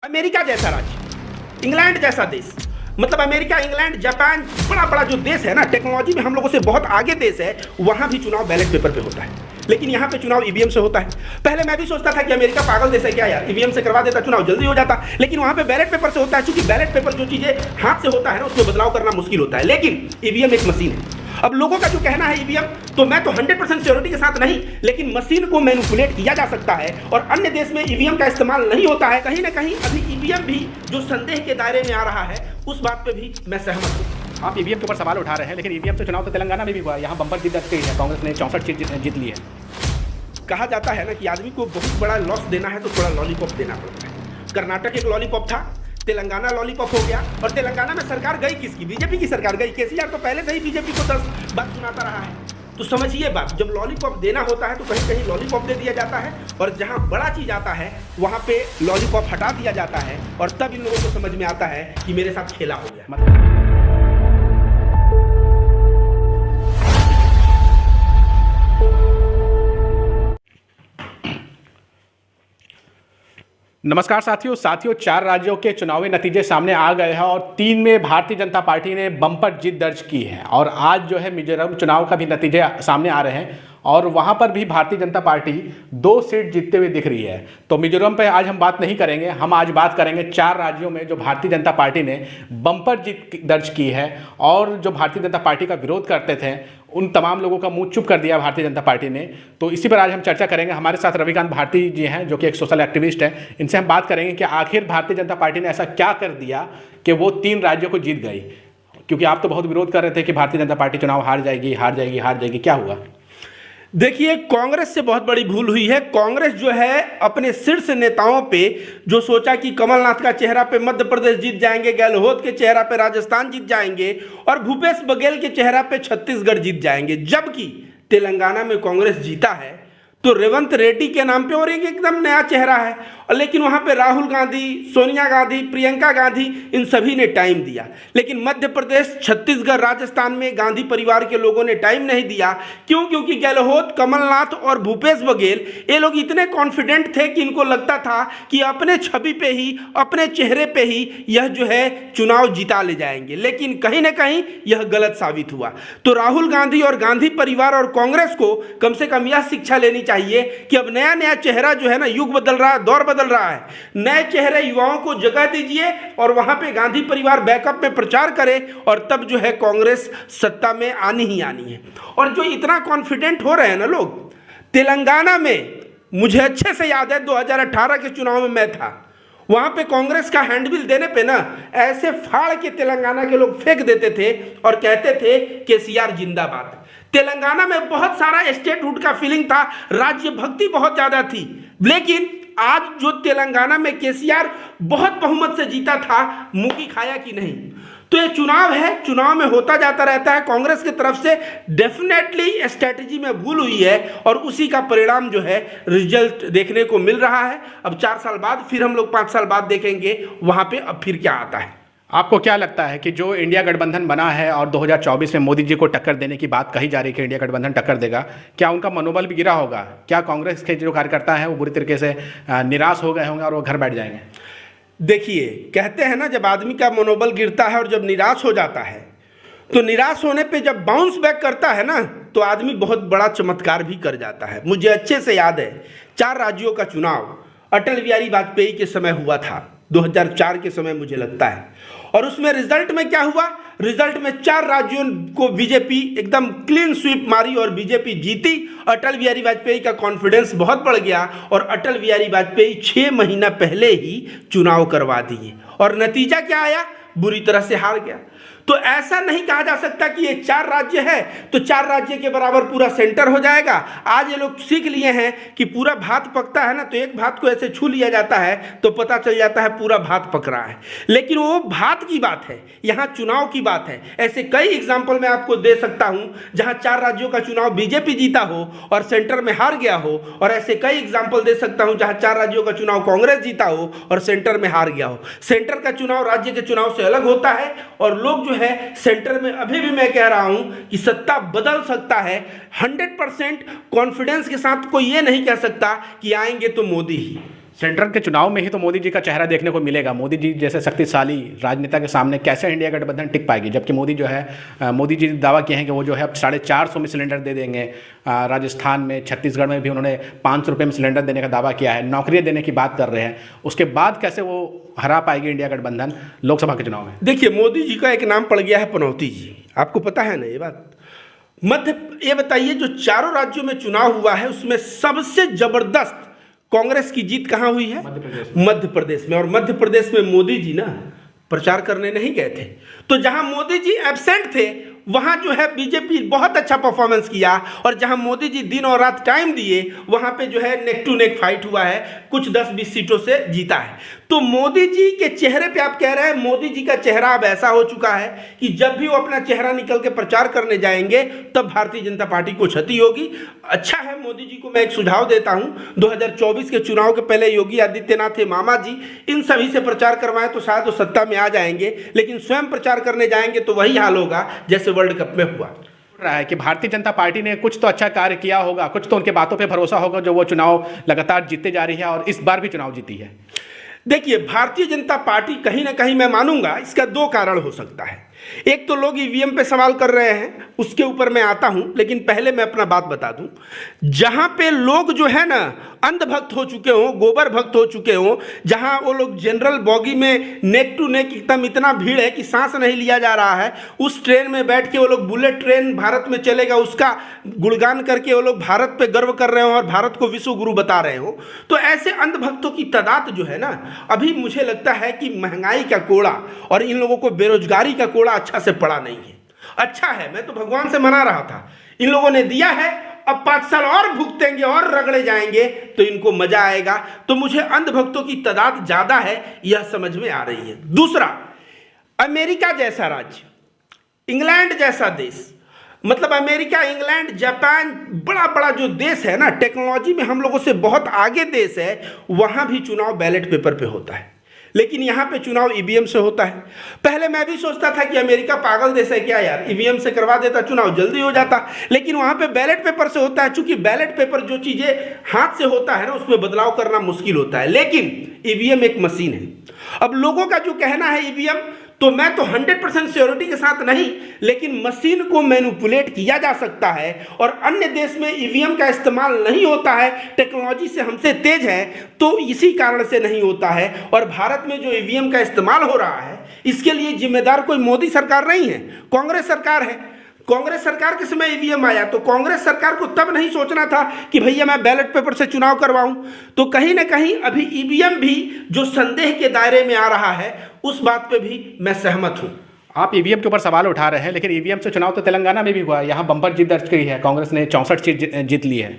America जैसा राज्य, England जैसा देश, मतलब अमेरिका, इंग्लैंड, जापान, बड़ा बड़ा जो देश है ना, टेक्नोलॉजी में हम लोगों से बहुत आगे देश है, वहाँ भी चुनाव बैलेट पेपर पे होता है। लेकिन यहाँ पे चुनाव ईवीएम से होता है। पहले मैं भी सोचता था कि अमेरिका पागल देश है क्या यार, ईवीएम से करवा देता चुनाव जल्दी हो जाता, लेकिन वहाँ पे बैलेट पेपर से होता है। क्योंकि बैलेट पेपर जो चीज़ें हाथ से होता है ना, उसमें बदलाव करना मुश्किल होता है, लेकिन ईवीएम एक मशीन है। अब लोगों का जो कहना है ईवीएम, तो मैं तो 100% श्योरिटी के साथ नहीं, लेकिन मशीन को मैनिपुलेट किया जा सकता है और अन्य देश में ईवीएम का इस्तेमाल नहीं होता है। कहीं ना कहीं अभी ईवीएम भी जो संदेह के दायरे में आ रहा है, उस बात पे भी मैं सहमत हूँ। आप ईवीएम के ऊपर सवाल उठा रहे हैं, लेकिन ईवीएम से चुनाव तो तेलंगाना में भी हुआ है, यहाँ बम्पर जीत दर्ज की है, कांग्रेस ने 64 सीट जीत ली है। कहा जाता है ना कि आदमी को बहुत बड़ा लॉस देना है तो थोड़ा लॉलीपॉप देना पड़ता है। कर्नाटक एक लॉलीपॉप था, तेलंगाना लॉलीपॉप हो गया, और तेलंगाना में सरकार गई किसकी? बीजेपी की सरकार गई। केसीआर तो पहले से ही बीजेपी को 10 बात सुनाता रहा है। तो समझिए बात, जब लॉलीपॉप देना होता है तो कहीं कहीं लॉलीपॉप दे दिया जाता है, और जहां बड़ा चीज आता है वहां पे लॉलीपॉप हटा दिया जाता है, और तब इन लोगों को समझ में आता है कि मेरे साथ खेला हो गया। नमस्कार साथियों, 4 राज्यों के चुनावी नतीजे सामने आ गए हैं और 3 में भारतीय जनता पार्टी ने बम्पर जीत दर्ज की है। और आज जो है मिजोरम चुनाव का भी नतीजे सामने आ रहे हैं और वहां पर भी भारतीय जनता पार्टी 2 सीट जीतते हुए दिख रही है। तो मिजोरम पे आज हम बात नहीं करेंगे, हम आज बात करेंगे 4 राज्यों में जो भारतीय जनता पार्टी ने बम्पर जीत दर्ज की है और जो भारतीय जनता पार्टी का विरोध करते थे उन तमाम लोगों का मुंह चुप कर दिया भारतीय जनता पार्टी ने। तो इसी पर आज हम चर्चा करेंगे। हमारे साथ रविकांत भारती जी हैं, जो कि एक सोशल एक्टिविस्ट हैं। इनसे हम बात करेंगे कि आखिर भारतीय जनता पार्टी ने ऐसा क्या कर दिया कि वो 3 राज्यों को जीत गई। क्योंकि आप तो बहुत विरोध कर रहे थे कि भारतीय जनता पार्टी चुनाव हार जाएगी, क्या हुआ? देखिए, कांग्रेस से बहुत बड़ी भूल हुई है। कांग्रेस जो है अपने शीर्ष नेताओं पे जो सोचा कि कमलनाथ का चेहरा पे मध्य प्रदेश जीत जाएंगे, गहलोत के चेहरा पे राजस्थान जीत जाएंगे और भूपेश बघेल के चेहरा पे छत्तीसगढ़ जीत जाएंगे, जबकि तेलंगाना में कांग्रेस जीता है तो रेवंत रेड्डी के नाम पे और एक एकदम नया चेहरा है। और लेकिन वहाँ पे राहुल गांधी, सोनिया गांधी, प्रियंका गांधी, इन सभी ने टाइम दिया। लेकिन मध्य प्रदेश, छत्तीसगढ़, राजस्थान में गांधी परिवार के लोगों ने टाइम नहीं दिया। क्यों? क्योंकि गहलोत, कमलनाथ और भूपेश बघेल, ये लोग इतने कॉन्फिडेंट थे कि इनको लगता था कि अपने छवि पे ही, अपने चेहरे पे ही यह जो है चुनाव जिता ले जाएंगे। लेकिन कहीं ना कहीं यह गलत साबित हुआ। तो राहुल गांधी और गांधी परिवार और कांग्रेस को कम से कम यह शिक्षा लेनी चाहिए कि अब नया नया चेहरा जो है ना, युग बदल रहा है, दौर बदल रहा है, नए चेहरे युवाओं को जगह दीजिए और वहां पे गांधी परिवार बैकअप में प्रचार करे और तब जो है कांग्रेस सत्ता में आनी ही आनी है। और जो इतना कॉन्फिडेंट हो रहे हैं ना लोग, तेलंगाना में मुझे अच्छे से याद है 2018 के चुनाव में मैं था, वहां पे कांग्रेस का हैंडबिल देने पे ना ऐसे फाड़ के तेलंगाना के लोग फेंक देते थे और कहते थे केसीआर जिंदाबाद। तेलंगाना में बहुत सारा स्टेटहुड का फीलिंग था, राज्य भक्ति बहुत ज्यादा थी। लेकिन आज जो तेलंगाना में केसीआर बहुत बहुमत से जीता था, मुकी खाया कि नहीं? तो ये चुनाव है, चुनाव में होता जाता रहता है। कांग्रेस की तरफ से डेफिनेटली स्ट्रेटजी में भूल हुई है और उसी का परिणाम जो है रिजल्ट देखने को मिल रहा है। अब 4 साल बाद, फिर हम लोग 5 साल बाद देखेंगे वहां पे अब फिर क्या आता है। आपको क्या लगता है कि जो इंडिया गठबंधन बना है और 2024 में मोदी जी को टक्कर देने की बात कही जा रही है कि इंडिया गठबंधन टक्कर देगा, क्या उनका मनोबल भी गिरा होगा? क्या कांग्रेस के जो कार्यकर्ता हैं वो बुरी तरीके से निराश हो गए होंगे और वो घर बैठ जाएंगे? देखिए, कहते हैं ना, जब आदमी का मनोबल गिरता है और जब निराश हो जाता है, तो निराश होने पे जब बाउंस बैक करता है ना, तो आदमी बहुत बड़ा चमत्कार भी कर जाता है। मुझे अच्छे से याद है 4 राज्यों का चुनाव अटल बिहारी वाजपेयी के समय हुआ था, 2004 के समय मुझे लगता है। और उसमें रिजल्ट में क्या हुआ? रिजल्ट में 4 राज्यों को बीजेपी एकदम क्लीन स्वीप मारी और बीजेपी जीती। अटल बिहारी वाजपेयी का कॉन्फिडेंस बहुत बढ़ गया और अटल बिहारी वाजपेयी 6 महीना पहले ही चुनाव करवा दिए और नतीजा क्या आया? बुरी तरह से हार गया। तो ऐसा नहीं कहा जा सकता कि ये 4 राज्य है तो 4 राज्य के बराबर पूरा सेंटर हो जाएगा। आज ये लोग सीख लिए हैं कि पूरा भात पकता है ना, तो एक भात को ऐसे छू लिया जाता है तो पता चल जाता है पूरा भात पक रहा है। लेकिन वो भात की बात है, यहाँ चुनाव की बात है। ऐसे कई एग्जाम्पल मैं आपको दे सकता हूँ जहाँ 4 राज्यों का चुनाव बीजेपी जीता हो और सेंटर में हार गया हो, और ऐसे कई एग्जाम्पल दे सकता हूँ जहाँ 4 राज्यों का चुनाव कांग्रेस जीता हो और सेंटर में हार गया हो। सेंटर का चुनाव राज्य के चुनाव से अलग होता है और लोग है सेंटर में अभी भी मैं कह रहा हूं कि सत्ता बदल सकता है। 100% कॉन्फिडेंस के साथ कोई ये नहीं कह सकता कि आएंगे तो मोदी ही। सेंट्रल के चुनाव में ही तो मोदी जी का चेहरा देखने को मिलेगा। मोदी जी जैसे शक्तिशाली राजनेता के सामने कैसे इंडिया गठबंधन टिक पाएगी, जबकि मोदी जो है मोदी जी दावा किए हैं कि वो जो है अब 450 में सिलेंडर दे देंगे। राजस्थान में, छत्तीसगढ़ में भी उन्होंने 500 रुपये में सिलेंडर देने का दावा किया है, नौकरियाँ देने की बात कर रहे हैं। उसके बाद कैसे वो हरा पाएगी इंडिया गठबंधन लोकसभा के चुनाव में? देखिए, मोदी जी का एक नाम पड़ गया है पनौती जी, आपको पता है ना ये बात। ये बताइए, जो चारों राज्यों में चुनाव हुआ है उसमें सबसे जबरदस्त कांग्रेस की जीत कहां हुई है? मध्य प्रदेश में। और मध्य प्रदेश में मोदी जी ना प्रचार करने नहीं गए थे, तो जहां मोदी जी एब्सेंट थे वहां जो है बीजेपी बहुत अच्छा परफॉर्मेंस किया, और जहां मोदी जी दिन और रात टाइम दिए वहां पे जो है नेक टू नेक फाइट हुआ है, कुछ 10-20 सीटों से जीता है। तो मोदी जी के चेहरे पे आप कह रहे हैं, मोदी जी का चेहरा अब ऐसा हो चुका है कि जब भी वो अपना चेहरा निकल के प्रचार करने जाएंगे तब भारतीय जनता पार्टी को क्षति होगी। अच्छा है, मोदी जी को मैं एक सुझाव देता हूं, 2024 के चुनाव के पहले योगी आदित्यनाथ थे, मामा जी, इन सभी से प्रचार करवाएं तो शायद वो सत्ता में आ जाएंगे, लेकिन स्वयं प्रचार करने जाएंगे तो वही हाल होगा जैसे वर्ल्ड कप में हुआ। रहा है कि भारतीय जनता पार्टी ने कुछ तो अच्छा कार्य किया होगा, कुछ तो उनके बातों पे भरोसा होगा, जो वो चुनाव लगातार जीतते जा रही है और इस बार भी चुनाव जीती है। देखिए, भारतीय जनता पार्टी कहीं ना कहीं, मैं मानूंगा इसका 2 कारण हो सकता है। एक तो लोग ईवीएम पे सवाल कर रहे हैं, उसके ऊपर मैं आता हूं, लेकिन पहले मैं अपना बात बता दूं। जहां पे लोग जो है ना अंधभक्त हो चुके हों, गोबर भक्त हो चुके हों, जहां वो लोग जनरल बॉगी में नेक टू नेक एकदम इतना भीड़ है कि सांस नहीं लिया जा रहा है, उस ट्रेन में बैठ के वो लोग बुलेट ट्रेन भारत में चलेगा उसका गुणगान करके वो लोग भारत पे गर्व कर रहे हो और भारत को विश्व गुरु बता रहे हो, तो ऐसे अंधभक्तों की तादाद जो है ना, अभी मुझे लगता है कि महंगाई का कोड़ा और इन लोगों को बेरोजगारी का कोड़ा अच्छा से पड़ा नहीं है। अच्छा है, मैं तो भगवान से मना रहा था, इन लोगों ने दिया है, अब 5 साल और भुगतेंगे और रगड़े जाएंगे तो इनको मजा आएगा। तो मुझे अंधभक्तों की तादाद ज्यादा है, यह समझ में आ रही है। दूसरा, अमेरिका जैसा राज्य, इंग्लैंड जैसा देश, मतलब अमेरिका, इंग्लैंड, जापान, बड़ा बड़ा जो देश है ना, टेक्नोलॉजी में हम लोगों से बहुत आगे देश है, वहां भी चुनाव बैलेट पेपर पे होता है, लेकिन यहाँ पे चुनाव ईवीएम से होता है। पहले मैं भी सोचता था कि अमेरिका पागल देश है क्या यार, ईवीएम से करवा देता चुनाव जल्दी हो जाता, लेकिन वहाँ पे बैलेट पेपर से होता है। चूंकि बैलेट पेपर जो चीज़ें हाथ से होता है ना, उसमें बदलाव करना मुश्किल होता है, लेकिन ईवीएम एक मशीन है। अब लोगों का जो कहना है ईवीएम, तो मैं तो 100% श्योरिटी के साथ नहीं, लेकिन मशीन को मैनिपुलेट किया जा सकता है, और अन्य देश में ईवीएम का इस्तेमाल नहीं होता है, टेक्नोलॉजी से हमसे तेज है, तो इसी कारण से नहीं होता है। और भारत में जो ईवीएम का इस्तेमाल हो रहा है, इसके लिए जिम्मेदार कोई मोदी सरकार नहीं है, कांग्रेस सरकार है। कांग्रेस सरकार के समय ईवीएम आया तो कांग्रेस सरकार को तब नहीं सोचना था कि भैया मैं बैलेट पेपर से चुनाव करवाऊं। तो कहीं ना कहीं अभी ईवीएम भी जो संदेह के दायरे में आ रहा है, उस बात पे भी मैं सहमत हूं। आप ईवीएम के ऊपर सवाल उठा रहे हैं, लेकिन ईवीएम से चुनाव तो तेलंगाना में भी हुआ है, यहाँ बम्पर जीत दर्ज की है, कांग्रेस ने 64 सीट जीत ली है।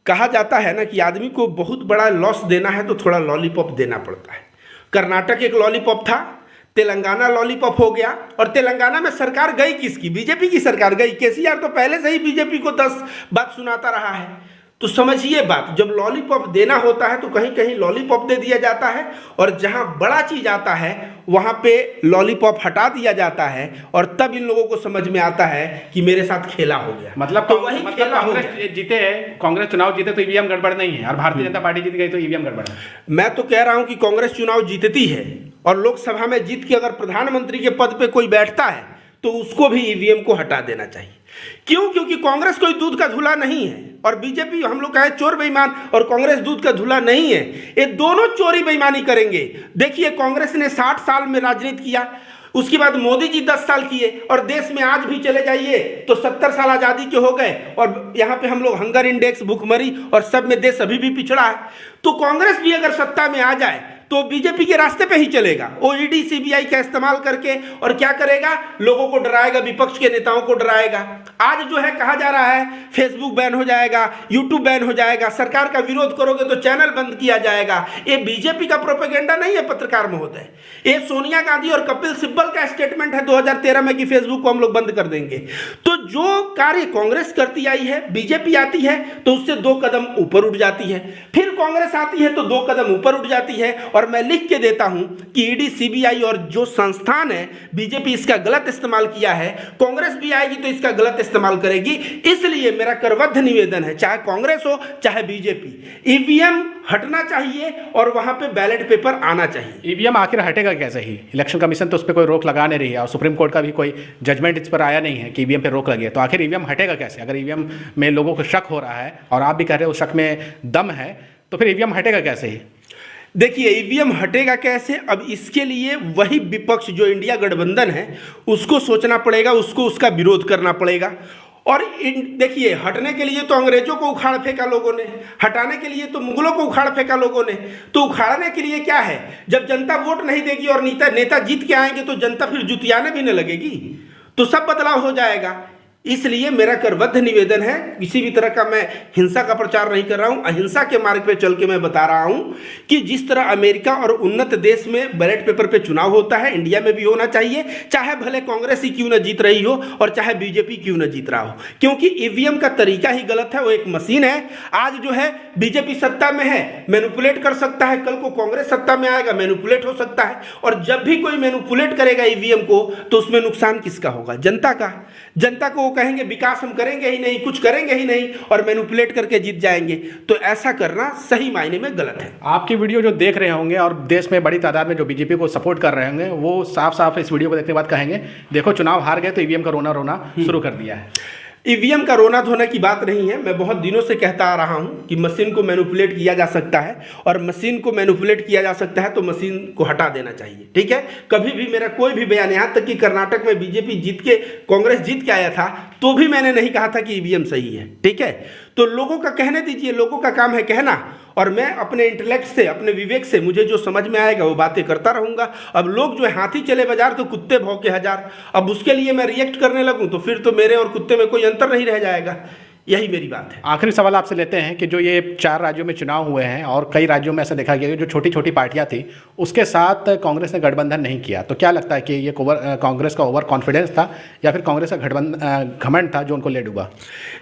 कहा जाता है ना कि आदमी को बहुत बड़ा लॉस देना है तो थोड़ा लॉलीपॉप देना पड़ता है। कर्नाटक एक लॉलीपॉप था, तेलंगाना लॉलीपॉप हो गया, और तेलंगाना में सरकार गई किसकी? बीजेपी की सरकार गई। केसीआर तो पहले से ही बीजेपी को 10 बात सुनाता रहा है। तो समझिए बात, जब लॉलीपॉप देना होता है तो कहीं कहीं लॉलीपॉप दे दिया जाता है, और जहां बड़ा चीज आता है वहां पे लॉलीपॉप हटा दिया जाता है, और तब इन लोगों को समझ में आता है कि मेरे साथ खेला हो गया। मतलब तो वही खेला हो गया। कांग्रेस जीते, कांग्रेस चुनाव जीते तो ईवीएम गड़बड़ नहीं है, और भारतीय जनता पार्टी जीत गई तो ईवीएम गड़बड़ है। मैं तो कह रहा हूं कि कांग्रेस चुनाव जीतती है, और लोकसभा में जीत के अगर प्रधानमंत्री के पद पे कोई बैठता है तो उसको भी ईवीएम को हटा देना चाहिए। क्यों? क्योंकि कांग्रेस कोई दूध का धुला नहीं है, और बीजेपी हम लोग कहे चोर बेईमान, और कांग्रेस दूध का धुला नहीं है। ये दोनों चोरी बेईमानी करेंगे। देखिए, कांग्रेस ने 60 साल में राजनीति किया, उसके बाद मोदी जी 10 साल किए, और देश में आज भी चले जाइए तो 70 साल आज़ादी के हो गए, और यहाँ पे हम लोग हंगर इंडेक्स, भुखमरी और सब में देश अभी भी पिछड़ा है। तो कांग्रेस भी अगर सत्ता में आ जाए तो बीजेपी के रास्ते पे ही चलेगा। वो ईडी सीबीआई का इस्तेमाल करके और क्या करेगा? लोगों को डराएगा, विपक्ष के नेताओं को डराएगा। आज जो है कहा जा रहा है फेसबुक बैन हो जाएगा, यूट्यूब बैन हो जाएगा, सरकार का विरोध करोगे तो चैनल बंद किया जाएगा। ये बीजेपी का प्रोपेगेंडा नहीं है पत्रकार महोदय, ये सोनिया गांधी और कपिल सिब्बल का स्टेटमेंट है 2013 में कि फेसबुक को हम लोग बंद कर देंगे। तो जो कार्य कांग्रेस करती आई है, बीजेपी आती है तो उससे 2 कदम ऊपर उठ जाती है, फिर कांग्रेस आती है तो 2 कदम ऊपर उठ जाती है, और मैं लिख के देता हूं कि ईडी, सीबीआई और जो संस्थान है बीजेपी इसका गलत इस्तेमाल किया है, कांग्रेस भी आएगी तो इसका गलत इस्तेमाल करेगी। इसलिए मेरा करबद्ध निवेदन है, चाहे कांग्रेस हो चाहे बीजेपी, ईवीएम हटना चाहिए और वहां पे बैलेट पेपर आना चाहिए। ईवीएम आखिर हटेगा कैसे ही? इलेक्शन कमीशन तो उस पर कोई रोक लगा नहीं रही है और सुप्रीम कोर्ट का भी कोई जजमेंट इस पर आया नहीं है कि ईवीएम पे रोक लगी है। तो आखिर ईवीएम हटेगा कैसे? अगर ईवीएम में लोगों को शक हो रहा है और आप भी कह रहे हो शक में दम है, तो फिर ईवीएम हटेगा कैसे ही? देखिए, ईवीएम हटेगा कैसे, अब इसके लिए वही विपक्ष जो इंडिया गठबंधन है उसको सोचना पड़ेगा, उसको उसका विरोध करना पड़ेगा। और देखिए, हटने के लिए तो अंग्रेजों को उखाड़ फेंका लोगों ने, हटाने के लिए तो मुगलों को उखाड़ फेंका लोगों ने, तो उखाड़ने के लिए क्या है? जब जनता वोट नहीं देगी और नेता जीत के आएंगे तो जनता फिर जुतियाने भी न लगेगी, तो सब बदलाव हो जाएगा। इसलिए मेरा करबद्ध निवेदन है, किसी भी तरह का मैं हिंसा का प्रचार नहीं कर रहा हूं, अहिंसा के मार्ग पे चल के मैं बता रहा हूं कि जिस तरह अमेरिका और उन्नत देश में बैलेट पेपर पे चुनाव होता है, इंडिया में भी होना चाहिए, चाहे भले कांग्रेस ही क्यों न जीत रही हो और चाहे बीजेपी क्यों न जीत रहा हो, क्योंकि ईवीएम का तरीका ही गलत है। वो एक मशीन है, आज जो है बीजेपी सत्ता में है, मैनिपुलेट कर सकता है, कल को कांग्रेस सत्ता में आएगा, मैनिपुलेट हो सकता है। और जब भी कोई मैनिपुलेट करेगा ईवीएम को तो उसमें नुकसान किसका होगा? जनता का। जनता को कहेंगे विकास हम करेंगे ही नहीं, कुछ करेंगे ही नहीं और मैनिपुलेट करके जीत जाएंगे, तो ऐसा करना सही मायने में गलत है। आपकी वीडियो जो देख रहे होंगे और देश में बड़ी तादाद में जो बीजेपी को सपोर्ट कर रहे होंगे वो साफ साफ इस वीडियो को देखने के बाद कहेंगे देखो चुनाव हार गए तो ईवीएम का रोना रोना शुरू कर दिया है। ईवीएम का रोना धोना की बात नहीं है, मैं बहुत दिनों से कहता आ रहा हूं कि मशीन को मैनिपुलेट किया जा सकता है और मशीन को मैनिपुलेट किया जा सकता है तो मशीन को हटा देना चाहिए, ठीक है। कभी भी मेरा कोई भी बयान, यहाँ तक कि कर्नाटक में बीजेपी जीत के कांग्रेस जीत के आया था तो भी मैंने नहीं कहा था कि ईवीएम सही है, ठीक है। तो लोगों का कहने दीजिए, लोगों का काम है कहना, और मैं अपने इंटेलेक्ट से, अपने विवेक से मुझे जो समझ में आएगा वो बातें करता रहूंगा। अब लोग जो है हाथी चले बाजार तो कुत्ते भौंके हजार, अब उसके लिए मैं रिएक्ट करने लगूं तो फिर तो मेरे और कुत्ते में कोई अंतर नहीं रह जाएगा। यही मेरी बात है। आखिरी सवाल आपसे लेते हैं कि जो ये 4 राज्यों में चुनाव हुए हैं और कई राज्यों में ऐसा देखा गया कि जो छोटी छोटी पार्टियां थी उसके साथ कांग्रेस ने गठबंधन नहीं किया, तो क्या लगता है कि ये कांग्रेस का ओवर कॉन्फिडेंस था या फिर कांग्रेस का घमंड था जो उनको ले डूबा?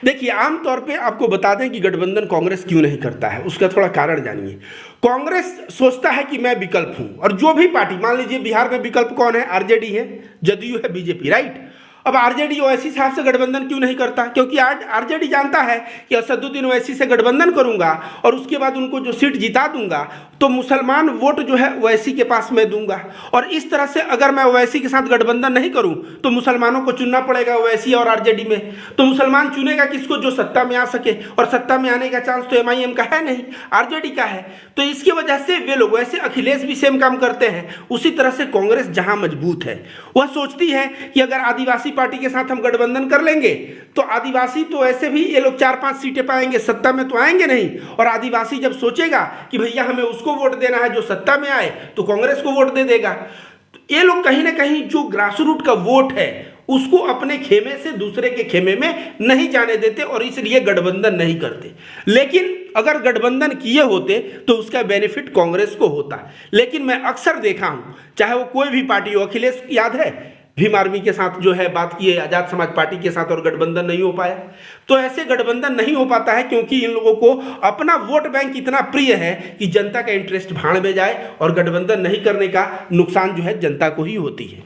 देखिए, आमतौर पे आपको बता दें कि गठबंधन कांग्रेस क्यों नहीं करता है, उसका थोड़ा कारण जानिए। कांग्रेस सोचता है कि मैं विकल्प हूं, और जो भी पार्टी, मान लीजिए बिहार में विकल्प कौन है? आरजेडी है, जदयू है, बीजेपी, राइट। अब आरजेडी ओवैसी साहब से गठबंधन क्यों नहीं करता? क्योंकि आरजेडी जानता है कि असदुद्दीन ओवैसी से गठबंधन करूंगा और उसके बाद उनको जो सीट जिता दूंगा तो मुसलमान वोट जो है ओवैसी के पास मैं दूंगा, और इस तरह से अगर मैं ओवैसी के साथ गठबंधन नहीं करूं तो मुसलमानों को चुनना पड़ेगा ओवैसी और आरजेडी में, तो मुसलमान चुनेगा किसको? जो सत्ता में आ सके, और सत्ता में आने का चांस तो एमआईएम का है नहीं, आरजेडी का है। तो इसकी वजह से वे लोग, वैसे अखिलेश भी सेम काम करते हैं, उसी तरह से कांग्रेस जहां मजबूत है वह सोचती है कि अगर आदिवासी पार्टी के साथ हम गठबंधन कर लेंगे तो आदिवासी तो ऐसे भी ये लोग 4-5 सीटें पाएंगे, सत्ता में तो आएंगे नहीं, और आदिवासी जब सोचेगा कि भैया हमें उसको वोट देना है जो सत्ता में आए तो कांग्रेस को वोट दे देगा। तो ये लोग कहीं ना कहीं जो ग्रासरूट का वोट है उसको अपने खेमे से दूसरे के खेमे में नहीं जाने देते और इसलिए गठबंधन नहीं करते। लेकिन अगर गठबंधन किए होते तो उसका बेनिफिट कांग्रेस को होता। लेकिन मैं अक्सर देखा हूं, चाहे वो कोई भी पार्टी हो, अखिलेश याद है भीम आर्मी के साथ जो है बात की है, आजाद समाज पार्टी के साथ, और गठबंधन नहीं हो पाया। तो ऐसे गठबंधन नहीं हो पाता है क्योंकि इन लोगों को अपना वोट बैंक इतना प्रिय है कि जनता का इंटरेस्ट भाड़ में जाए, और गठबंधन नहीं करने का नुकसान जो है जनता को ही होती है।